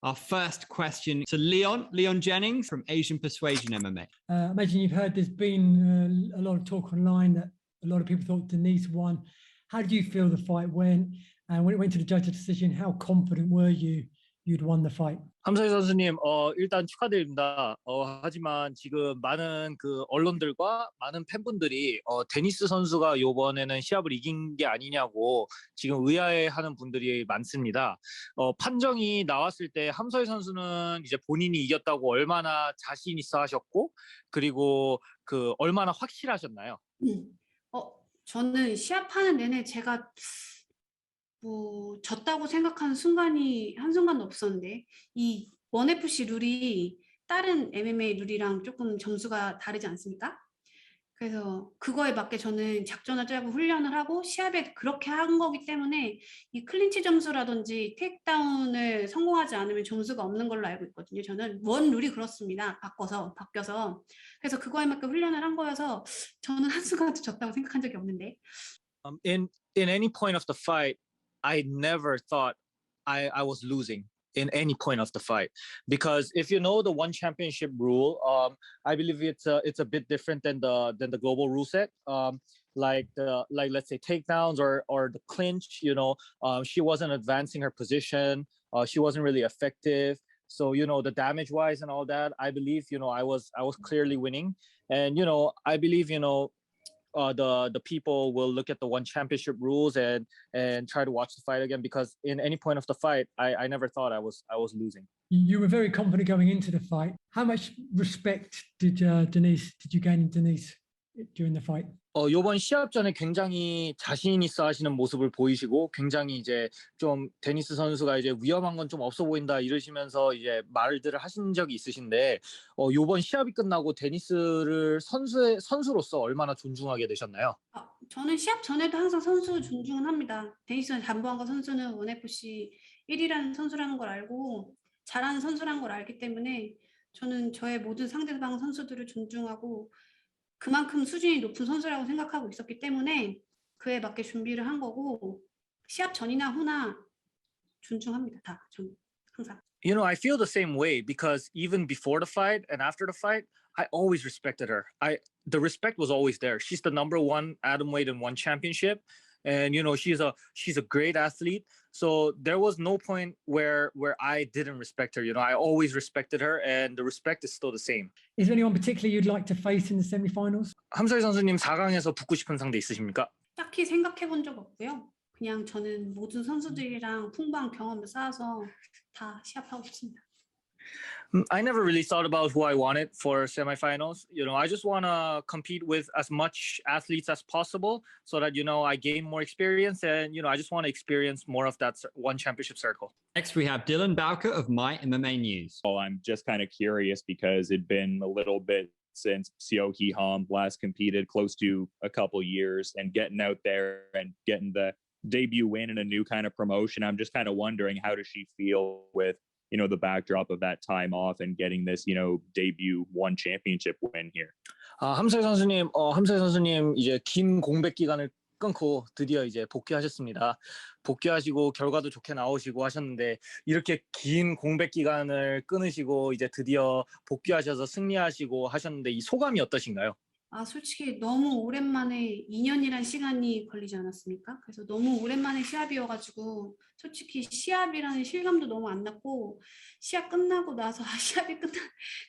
Our first question to Leon Jennings from Asian Persuasion MMA. I imagine you've heard there's been a lot of talk online that a lot of people thought Denise won. How did you feel the fight went? And when it went to the judge's decision, how confident were you'd won the fight? 함서희 선수님, 일단 축하드립니다. 하지만 지금 많은 그 언론들과 많은 팬분들이 데니스 선수가 이번에는 시합을 이긴 게 아니냐고 지금 의아해하는 분들이 많습니다. 판정이 나왔을 때 함서희 선수는 이제 본인이 이겼다고 얼마나 자신 있어 하셨고, 그리고 그 얼마나 확실하셨나요? 저는 시합하는 내내 제가 졌다고 생각하는 순간이 한순간도 없었는데, 이 1FC 룰이 다른 MMA 룰이랑 조금 점수가 다르지 않습니까? 그래서 그거에 맞게 저는 작전을 짜고 훈련을 하고 시합에 그렇게 한 거기 때문에 이 클린치 점수라든지 테이크다운을 성공하지 않으면 점수가 없는 걸로 알고 있거든요. 저는 원 룰이 그렇습니다. 바뀌어서. 그래서 그거에 맞게 훈련을 한 거여서 저는 한순간도 졌다고 생각한 적이 없는데. In any point of the fight, I never thought I was losing in any point of the fight, because if you know the one championship rule, I believe it's a bit different than the global rule set. Like let's say takedowns or the clinch, she wasn't advancing her position, she wasn't really effective. So the damage wise and all that, I believe I was clearly winning, and I believe the people will look at the one championship rules and try to watch the fight again, because in any point of the fight, I never thought I was losing. You were very confident going into the fight. How much respect did you gain in Denise during the fight? 요번 시합 전에 굉장히 자신 있어 하시는 모습을 보이시고, 굉장히 이제 좀 데니스 선수가 이제 위험한 건 좀 없어 보인다 이러시면서 이제 말들을 하신 적이 있으신데, 요번 시합이 끝나고 데니스를 선수로서 얼마나 존중하게 되셨나요? 저는 시합 전에도 항상 선수 존중은 합니다. 데니스 잠보안과 선수는 ONEFC 1위라는 선수라는 걸 알고 잘하는 선수라는 걸 알기 때문에 저는 저의 모든 상대방 선수들을 존중하고 그만큼 수준이 높은 선수라고 생각하고 있었기 때문에 그에 맞게 준비를 한 거고, 시합 전이나 후나 존중합니다. 다 저는 항상. I feel the same way, because even before the fight and after the fight, I always respected her. The respect was always there. She's the number one atomweight in one championship, and she's a great athlete. So there was no point where I didn't respect her. I always respected her, and the respect is still the same. Is there anyone particularly you'd like to face in the semi-finals? 함서희 선수님 4강에서 붙고 싶은 상대 있으십니까? 딱히 생각해 본 적 없고요. 그냥 저는 모든 선수들이랑 풍부한 경험을 쌓아서 다 시합하고 싶습니다. I never really thought about who I wanted for semifinals. I just want to compete with as much athletes as possible so that, I gain more experience, and, I just want to experience more of that one championship circle. Next, we have Dylan Bowker of My MMA News. I'm just kind of curious because it'd been a little bit since Seo Hee-ham last competed, close to a couple years, and getting out there and getting the debut win in a new kind of promotion. I'm just kind of wondering, how does she feel with the backdrop of that time off and getting this, debut one championship win here? 함서희 선수님 이제 긴 공백 기간을 끊고 드디어 이제 복귀하셨습니다. 복귀하시고 결과도 좋게 나오시고 하셨는데, 이렇게 긴 공백 기간을 끊으시고 이제 드디어 복귀하셔서 승리하시고 하셨는데, 이 소감이 어떠신가요? 솔직히 너무 오랜만에 2년이란 시간이 걸리지 않았습니까? 그래서 너무 오랜만에 시합이어가지고 솔직히 시합이라는 실감도 너무 안 났고, 시합 끝나고 나서 시합이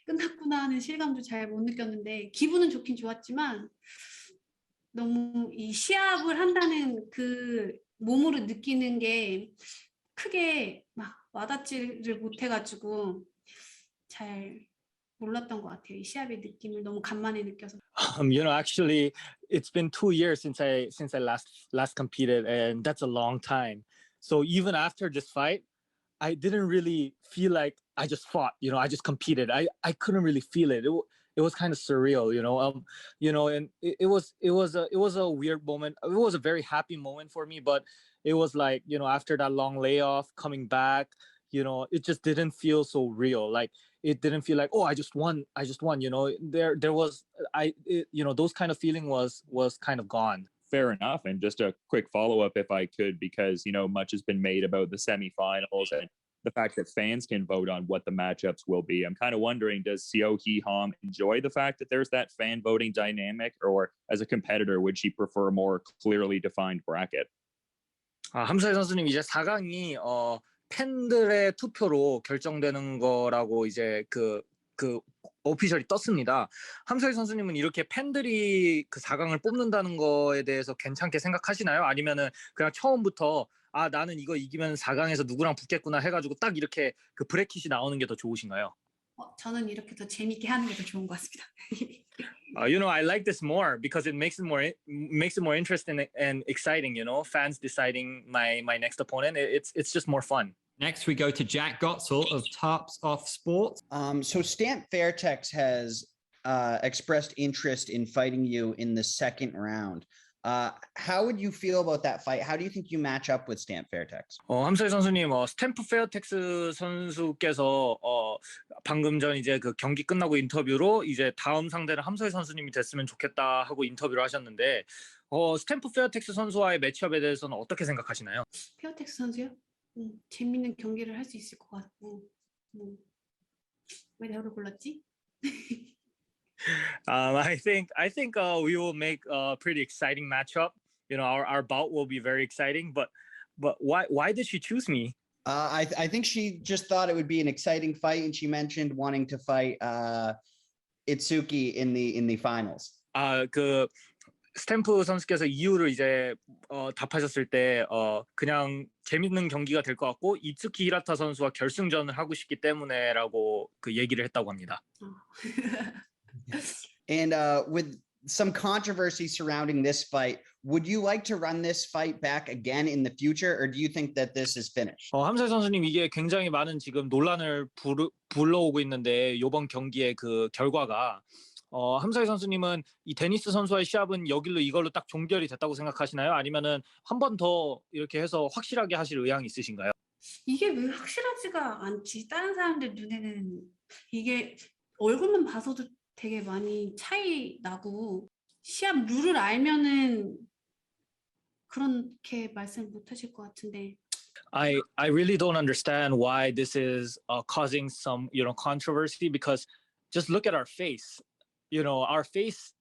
끝났구나 하는 실감도 잘 못 느꼈는데, 기분은 좋긴 좋았지만 너무 이 시합을 한다는 그 몸으로 느끼는 게 크게 막 와닿지를 못해가지고 잘 몰랐던 것 같아요. 이 시합의 느낌을 너무 간만에 느껴서. Actually, it's been 2 years since I last competed, and that's a long time. So even after this fight, I didn't really feel like I just fought. I just competed. I couldn't really feel it. It was kind of surreal, and it was a weird moment. It was a very happy moment for me, but it was like, after that long layoff, coming back, it just didn't feel so real. Like, it didn't feel like, oh, I just won. There was, those kind of feeling was kind of gone. Fair enough. And just a quick follow-up, if I could, because, much has been made about the semifinals and the fact that fans can vote on what the matchups will be. I'm kind of wondering, does Seo Hee Ham enjoy the fact that there's that fan voting dynamic, or as a competitor, would she prefer a more clearly defined bracket? 함서희 선수님 이제 4강이 팬들의 투표로 결정되는 거라고 이제 그 오피셜이 떴습니다. 함서희 선수님은 이렇게 팬들이 그 4강을 뽑는다는 거에 대해서 괜찮게 생각하시나요? 아니면은 그냥 처음부터 아 나는 이거 이기면 4강에서 누구랑 붙겠구나 해가지고 딱 이렇게 그 브래킷이 나오는 게 더 좋으신가요? 저는 이렇게 더 재밌게 하는 게 더 좋은 것 같습니다. You know, I like this more because it makes it more interesting and exciting. You know, fans deciding my next opponent. It's just more fun. Next, we go to Jack Gotzel of Tarps Off Sport. So Stamp Fairtex has expressed interest in fighting you in the second round. How would you feel about that fight? How do you think you match up with Stamp Fairtex? 함서희 선수님, 스탬프 페어텍스 선수께서 방금 전 이제 그 경기 끝나고 인터뷰로 이제 다음 상대는 함서희 선수님이 됐으면 좋겠다 하고 인터뷰를 하셨는데 스탬프 페어텍스 선수와의 매치업에 대해서는 어떻게 생각하시나요? 페어텍스 선수요? 재밌는 경기를 할 수 있을 것 같고 왜 저를 골랐지? I think we will make a pretty exciting matchup. You know, our bout will be very exciting. But why did she choose me? I think she just thought it would be an exciting fight, and she mentioned wanting to fight Itsuki in the finals. 그 스탬프 선수께서 이유를 이제 답하셨을 때 그냥 재밌는 경기가 될 것 같고 이츠키 히라타 선수와 결승전을 하고 싶기 때문에라고 그 얘기를 했다고 합니다. And with some controversy surrounding this fight, would you like to run this fight back again in the future, or do you think that this is finished? 함서희 선수님 이게 굉장히 많은 지금 논란을 불러오고 있는데 이번 경기의 그 결과가 함서희 선수님은 이 데니스 선수와의 시합은 이걸로 딱 종결이 됐다고 생각하시나요? 아니면은 한 번 더 이렇게 해서 확실하게 하실 의향이 있으신가요? 이게 왜 확실하지가 않지? 다른 사람들 눈에는 이게 얼굴만 봐서도 되게 많이 차이 나고 시합 룰을 알면은 그렇게 말씀 못 하실 것 같은데. I really don't understand why this is causing some controversy, because just look at our face. You know, our faces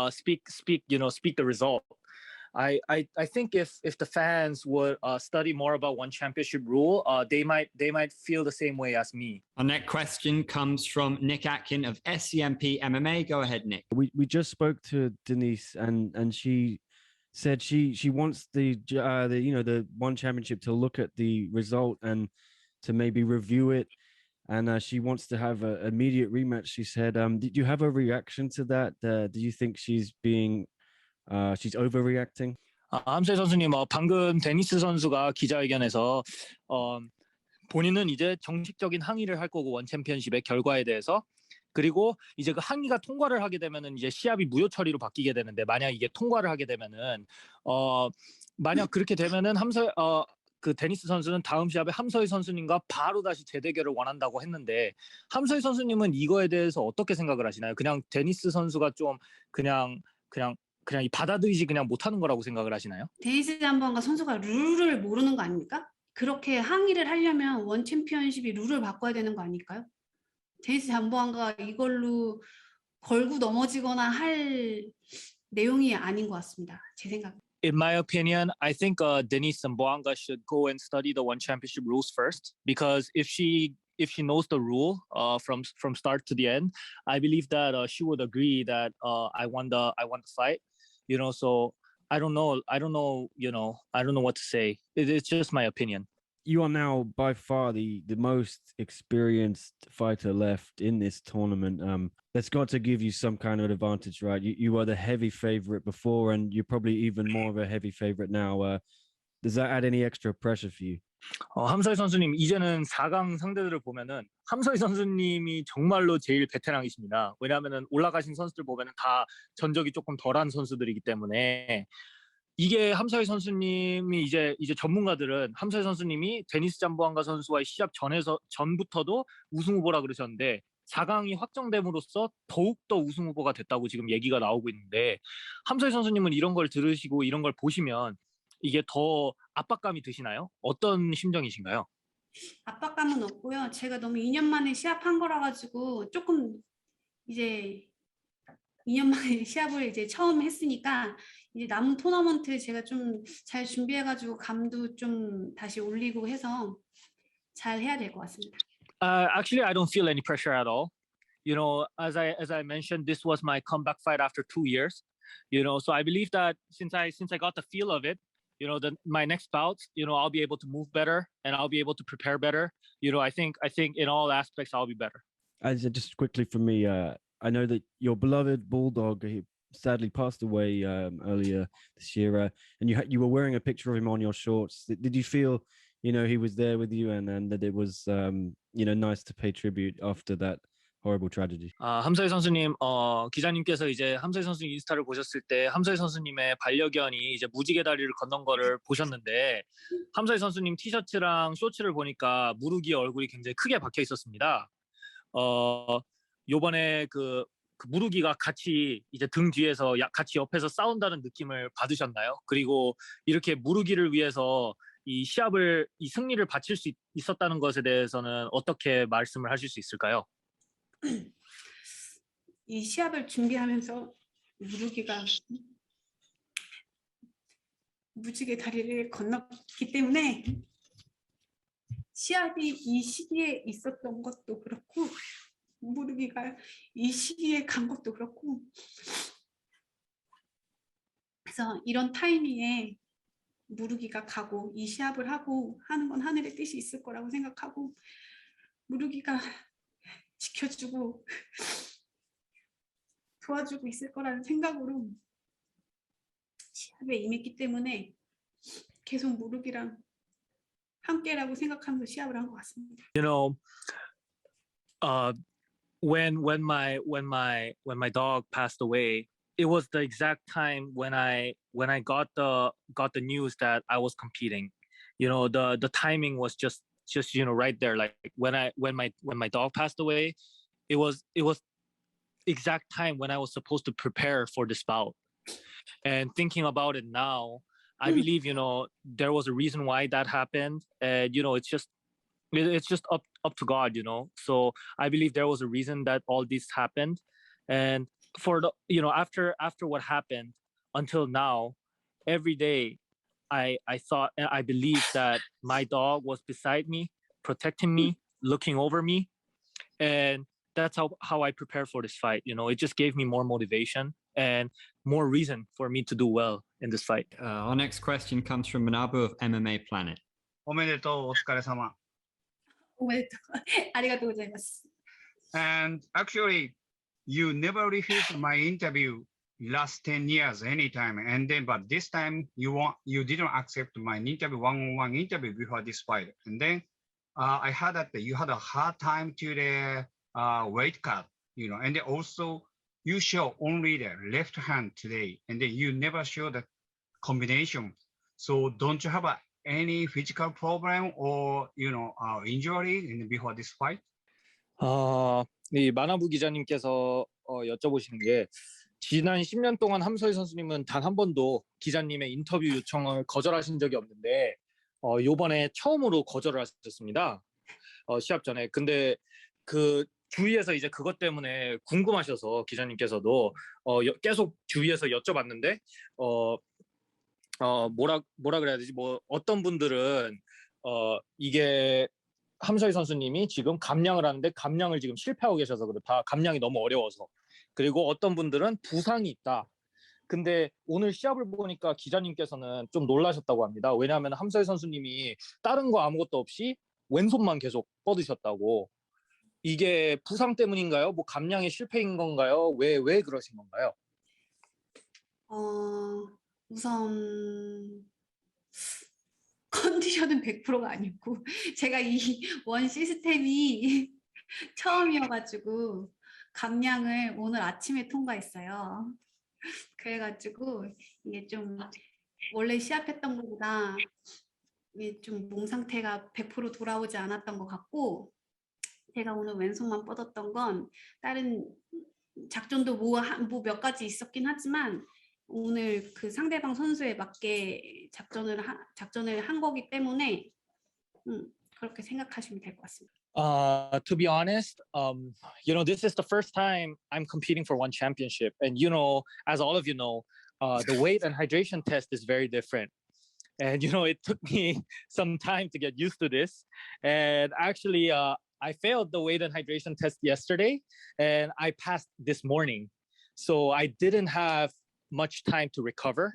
speak the result. I think if the fans would study more about one championship rule, they might feel the same way as me. Our next question comes from Nick Atkin of SCMP MMA. Go ahead, Nick. We just spoke to Denise, and she said she wants the one championship to look at the result and to maybe review it. And she wants to have an immediate rematch. She said, did you have a reaction to that? Do you think she's overreacting? 함서희 선수님, 방금 데니스 선수가 기자회견에서 본인은 이제 정식적인 항의를 할 거고 원 챔피언십의 결과에 대해서, 그리고 이제 그 항의가 통과를 하게 되면은 이제 시합이 무효 처리로 바뀌게 되는데, 만약 이게 통과를 하게 되면은 만약 그렇게 되면은 그 데니스 선수는 다음 시합에 함서희 선수님과 바로 다시 재대결을 원한다고 했는데, 함서희 선수님은 이거에 대해서 어떻게 생각을 하시나요? 그냥 데니스 선수가 좀 그냥 받아들이지 그냥 못하는 거라고 생각을 하시나요? 데니스 잠보안과 선수가 룰을 모르는 거 아닙니까? 그렇게 항의를 하려면 원 챔피언십이 룰을 바꿔야 되는 거 아닐까요? 데니스 잠보안과 이걸로 걸고 넘어지거나 할 내용이 아닌 것 같습니다. 제 생각. In my opinion, I think Denise Zamboanga should go and study the one championship rules first, because if she knows the rule from start to the end, I believe that she would agree that I won the fight. You know, so I don't know. I don't know what to say. It's just my opinion. You are now by far the most experienced fighter left in this tournament. That's got to give you some kind of advantage, right? You were the heavy favorite before, and you're probably even more of a heavy favorite now. Does that add any extra pressure for you? 함서희 선수님, 이제는 4강 상대들을 보면은 함서희 선수님이 정말로 제일 베테랑이십니다. 왜냐하면은 올라가신 선수들 보면은 다 전적이 조금 덜한 선수들이기 때문에, 이게 함서희 선수님이 이제 전문가들은 함서희 선수님이 데니스 잠보안가 선수와의 시합 전부터도 우승 후보라 그러셨는데, 4강이 확정됨으로써 더욱더 우승 후보가 됐다고 지금 얘기가 나오고 있는데, 함서희 선수님은 이런 걸 들으시고 이런 걸 보시면 이게 더 압박감이 드시나요? 어떤 심정이신가요? 압박감은 없고요. 제가 너무 2년 만에 시합한 거라 가지고 조금 이제 2년 만에 시합을 이제 처음 했으니까 이제 남은 토너먼트 제가 좀 잘 준비해가지고 감도 좀 다시 올리고 해서 잘 해야 될 것 같습니다. Actually, I don't feel any pressure at all. You know, as I mentioned, this was my comeback fight after 2 years. You know, so I believe that since I got the feel of it, you know, my next bouts, you know, I'll be able to move better and I'll be able to prepare better. You know, I think in all aspects I'll be better. Just quickly for me, I know that your beloved bulldog, he sadly passed away earlier this year, and you were wearing a picture of him on your shorts. Did you feel, you know, he was there with you, and that it was, you know, nice to pay tribute after that horrible tragedy? 함서희 선수님, 기자님께서 이제 함서희 선수 인스타를 보셨을 때 함서희 선수님의 반려견이 이제 무지개 다리를 건넌 거를 보셨는데 함서희 선수님 티셔츠랑 쇼츠를 보니까 무르기 얼굴이 굉장히 크게 박혀 있었습니다. 요번에 그 무르기가 같이 이제 등 뒤에서 같이 옆에서 싸운다는 느낌을 받으셨나요? 그리고 이렇게 무르기를 위해서 이 승리를 바칠 수 있었다는 것에 대해서는 어떻게 말씀을 하실 수 있을까요? 이 시합을 준비하면서 무르기가 무지개 다리를 건넜기 때문에 시합이 이 시기에 있었던 것도 그렇고 무르기가 이 시기에 간 것도 그렇고 그래서 이런 타이밍에 무르기가 가고 이 시합을 하고 하는 건 하늘의 뜻이 있을 거라고 생각하고 무르기가 지켜주고 도와주고 있을 거라는 생각으로 시합에 임했기 때문에 계속 무르기랑 함께라고 생각하면서 시합을 한 것 같습니다. You know, when my dog passed away, it was the exact time when I got the news that I was competing. You know, the timing was just you know right there. Like when my dog passed away, it was exact time when I was supposed to prepare for this bout. And thinking about it now, I believe, you know, there was a reason why that happened. And you know, it's just up to God, you know. So I believe there was a reason that all this happened. And for the, you know, after what happened until now, every day I thought and I believed that my dog was beside me, protecting me, looking over me. And that's how I prepare for this fight. You know, it just gave me more motivation and more reason for me to do well in this fight. Our next question comes from Manabu of MMA Planet. おめでとう、お疲れ様。おめでとう。ありがとうございます。 And actually, you never refused my interview last 10 years anytime. And then, but this time you didn't accept my interview, one-on-one interview before this fight. And then I heard that you had a hard time to the weight cut, you know, and then also you show only the left hand today, and then you never show the combination. So don't you have any physical problem or, you know, injury before this fight? 이 마나부 기자님께서 여쭤보시는 게 지난 10년 동안 함서희 선수님은 단 한 번도 기자님의 인터뷰 요청을 거절하신 적이 없는데 요번에 처음으로 거절을 하셨습니다. 시합 전에. 근데 그 주위에서 이제 그것 때문에 궁금하셔서 기자님께서도 계속 주위에서 여쭤봤는데 뭐라 그래야 되지? 뭐 어떤 분들은 이게 함서희 선수님이 지금 감량을 하는데 감량을 지금 실패하고 계셔서 그렇다. 감량이 너무 어려워서. 그리고 어떤 분들은 부상이 있다. 근데 오늘 시합을 보니까 기자님께서는 좀 놀라셨다고 합니다. 왜냐하면 함서희 선수님이 다른 거 아무것도 없이 왼손만 계속 뻗으셨다고. 이게 부상 때문인가요? 뭐 감량의 실패인 건가요? 왜 그러신 건가요? 우선 컨디션은 100%가 아니고 제가 이 원 시스템이 처음이어가지고 감량을 오늘 아침에 통과했어요. 그래가지고 이게 좀 원래 시합했던 것보다 이게 좀 몸 상태가 100% 돌아오지 않았던 것 같고 제가 오늘 왼손만 뻗었던 건 다른 작전도 뭐 몇 가지 있었긴 하지만 오늘 그 상대방 선수에 맞게 작전을 한 거기 때문에 그렇게 생각하시면 될 것 같습니다. To be honest, this is the first time I'm competing for one championship, and as all of you know, the weight and hydration test is very different. And it took me some time to get used to this. And actually, I failed the weight and hydration test yesterday, and I passed this morning. So I didn't have much time to recover.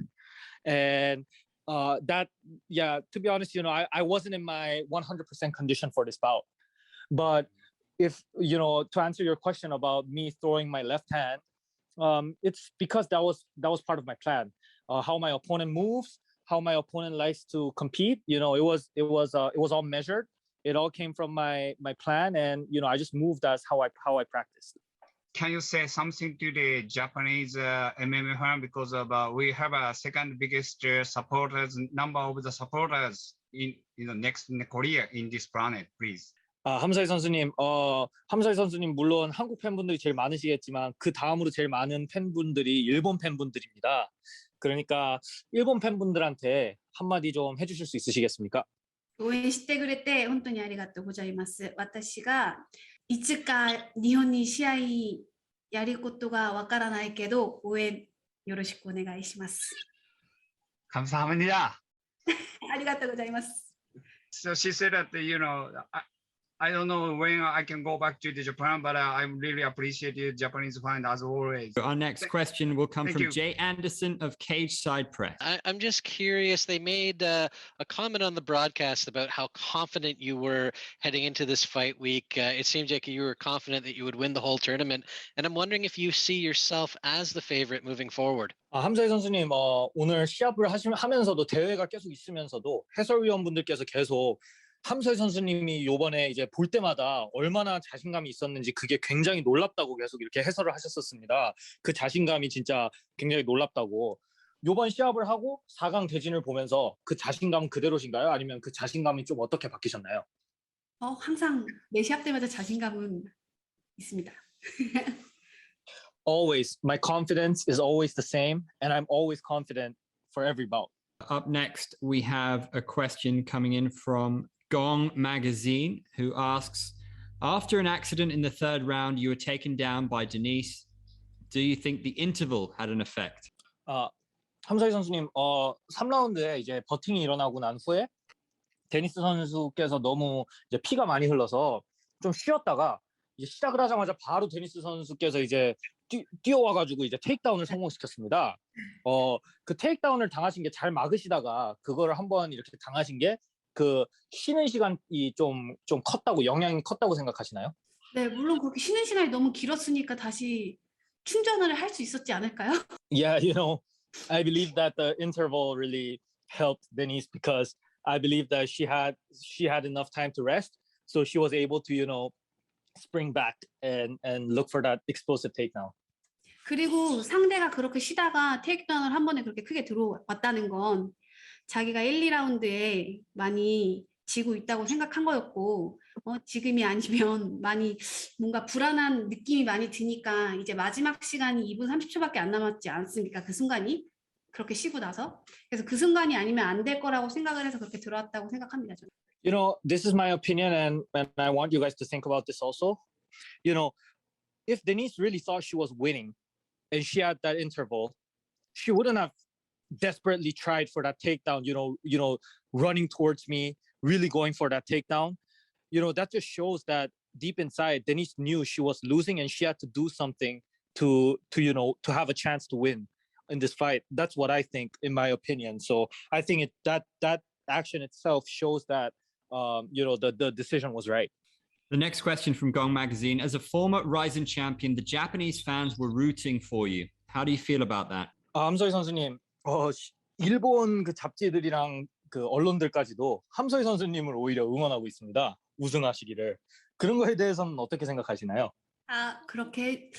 And to be honest, I wasn't in my 100% condition for this bout. But if, to answer your question about me throwing my left hand, it's because that was part of my plan. How my opponent moves, how my opponent likes to compete, it was all measured. It all came from my plan, and I just moved as how I practiced. Can you say something to the Japanese MMA fan, because we have a second biggest number of the supporters next in Korea in this planet, please. 함사희 선수님, 물론 한국 팬분들이 제일 많으시겠지만 그 다음으로 제일 많은 팬분들이 일본 팬분들입니다. 그러니까 일본 팬분들한테 한마디 좀 해주실 수 있으시겠습니까? 応援してくれて本当にありがとうございます。私がいつか日本に試合やることがわからないけど応援よろしくお願いします。감사합니다. ありがとうございます。So she said that, I don't know when I can go back to Japan, but I really appreciate you, Japanese fans, as always. Our next question will come Thank from you. Jay Anderson of Cage Side Press. I'm just curious. They made a comment on the broadcast about how confident you were heading into this fight week. It seems like you were confident that you would win the whole tournament. And I'm wondering if you see yourself as the favorite moving forward. 함사희 선수님, 오늘 시합을 하면서도 대회가 계속 있으면서도 해설위원분들께서 계속 함서희 선수님이 요번에 이제 볼 때마다 얼마나 자신감이 있었는지 그게 굉장히 놀랍다고 계속 이렇게 해설을 하셨었습니다. 그 자신감이 진짜 굉장히 놀랍다고. 요번 시합을 하고 4강 대진을 보면서 그 자신감은 그대로신가요? 아니면 그 자신감이 좀 어떻게 바뀌셨나요? 항상 매 시합 때마다 자신감은 있습니다. Always. My confidence is always the same, and I'm always confident for every bout. Up next, we have a question coming in from Gong Magazine, who asks, after an accident in the third round, you were taken down by Denise. Do you think the interval had an effect? 함사희 선수님, 3라운드에 이제 버팅이 일어나고 난 후에 데니스 선수께서 너무 이제 피가 많이 흘러서 좀 쉬었다가 이제 시작을 하자마자 바로 데니스 선수께서 이제 뛰어와가지고 이제 테이크다운을 성공시켰습니다. 그 테이크다운을 당하신 게 잘 막으시다가 그거를 한번 이렇게 당하신 게 그 쉬는 시간이 좀 컸다고, 영향이 컸다고 생각하시나요? 네, 물론 그렇게 쉬는 시간이 너무 길었으니까 다시 충전을 할 수 있었지 않을까요? Yeah, I believe that the interval really helped Denise because I believe that she had enough time to rest, so she was able to spring back and look for that explosive takedown. 그리고 상대가 그렇게 쉬다가 테이크다운을 한 번에 그렇게 크게 들어왔다는 건 자기가 1, 2라운드에 많이 지고 있다고 생각한 거였고 지금이 아니면 많이 뭔가 불안한 느낌이 많이 드니까 이제 마지막 시간이 2분 30초밖에 안 남았지 않습니까? 그 순간이 그렇게 쉬고 나서 그래서 그 순간이 아니면 안 될 거라고 생각을 해서 그렇게 들어왔다고 생각합니다. 저는. This is my opinion, and I want you guys to think about this also. If Denise really thought she was winning and she had that interval, she wouldn't have desperately tried for that takedown, running towards me, really going for that takedown. That just shows that deep inside, Denise knew she was losing and she had to do something to have a chance to win in this fight. That's what I think, in my opinion. So I think that action itself shows that the decision was right. The next question from Gong Magazine. As a former Rising champion, the Japanese fans were rooting for you. How do you feel about that? 함서희 선수님, 일본 그 잡지들이랑 그 언론들까지도 함서희 선수님을 오히려 응원하고 있습니다. 우승하시기를. 그런 거에 대해서는 어떻게 생각하시나요? 그렇게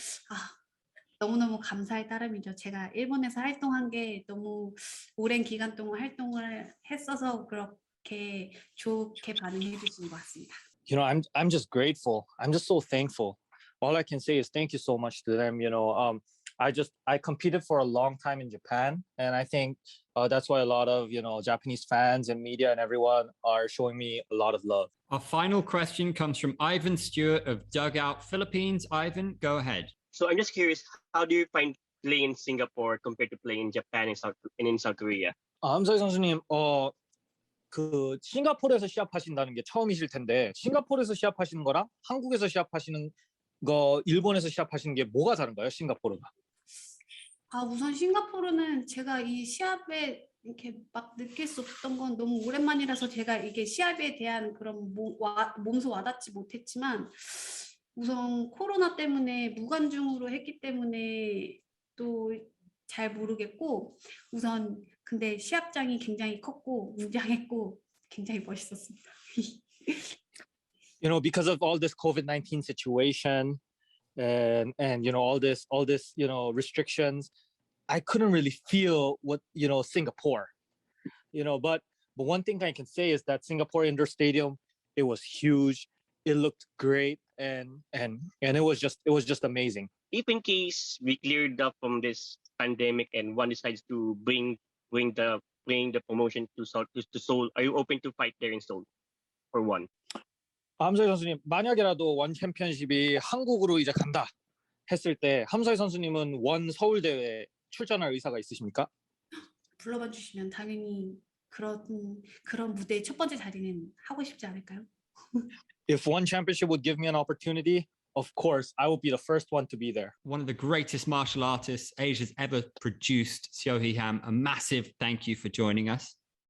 너무너무 감사의 따름이죠. 제가 일본에서 활동한 게 너무 오랜 기간 동안 활동을 했어서 그렇게 좋게 반응해 주시는 것 같습니다. I'm just grateful. I'm just so thankful. All I can say is thank you so much to them. I competed for a long time in Japan, and I think that's why a lot of Japanese fans and media and everyone are showing me a lot of love. Our final question comes from Ivan Stewart of Dugout Philippines. Ivan, go ahead. So I'm just curious, how do you find playing in Singapore compared to playing in Japan and in South Korea? 함서희 선수님, 그 싱가포르에서 시합하신다는 게 처음이실 텐데 싱가포르에서 시합하시는 거랑 한국에서 시합하시는 거, 일본에서 시합하시는 게 뭐가 다른가요? 싱가포르가? 우선 싱가포르는 제가 이 시합에 이렇게 막 느낄 수 없던 건 너무 오랜만이라서 제가 이게 시합에 대한 그런 몸소 와닿지 못했지만 우선 코로나 때문에 무관중으로 했기 때문에 또 잘 모르겠고 우선 근데 시합장이 굉장히 컸고 웅장했고 굉장히 멋있었습니다. Because of all this COVID-19 situation and all this restrictions, I couldn't really feel what Singapore. But one thing I can say is that Singapore indoor stadium, it was huge, it looked great, and it was just amazing. If in case we cleared up from this pandemic and one decides to bring the promotion to Seoul, are you open to fight there in Seoul for one? 함서희 선수님, 만약에라도 원 챔피언십이 한국으로 이제 간다 했을 때 함서희 선수님은 원 서울 대회에 출전할 의사가 있으십니까? 불러봐 주시면 당연히 그런 무대의 첫 번째 자리는 하고 싶지 않을까요? If one championship would give me an opportunity, of course, I would be the first one to be there. One of the greatest martial artists Asia's ever produced, Seo Hee Ham. A massive thank you for joining us.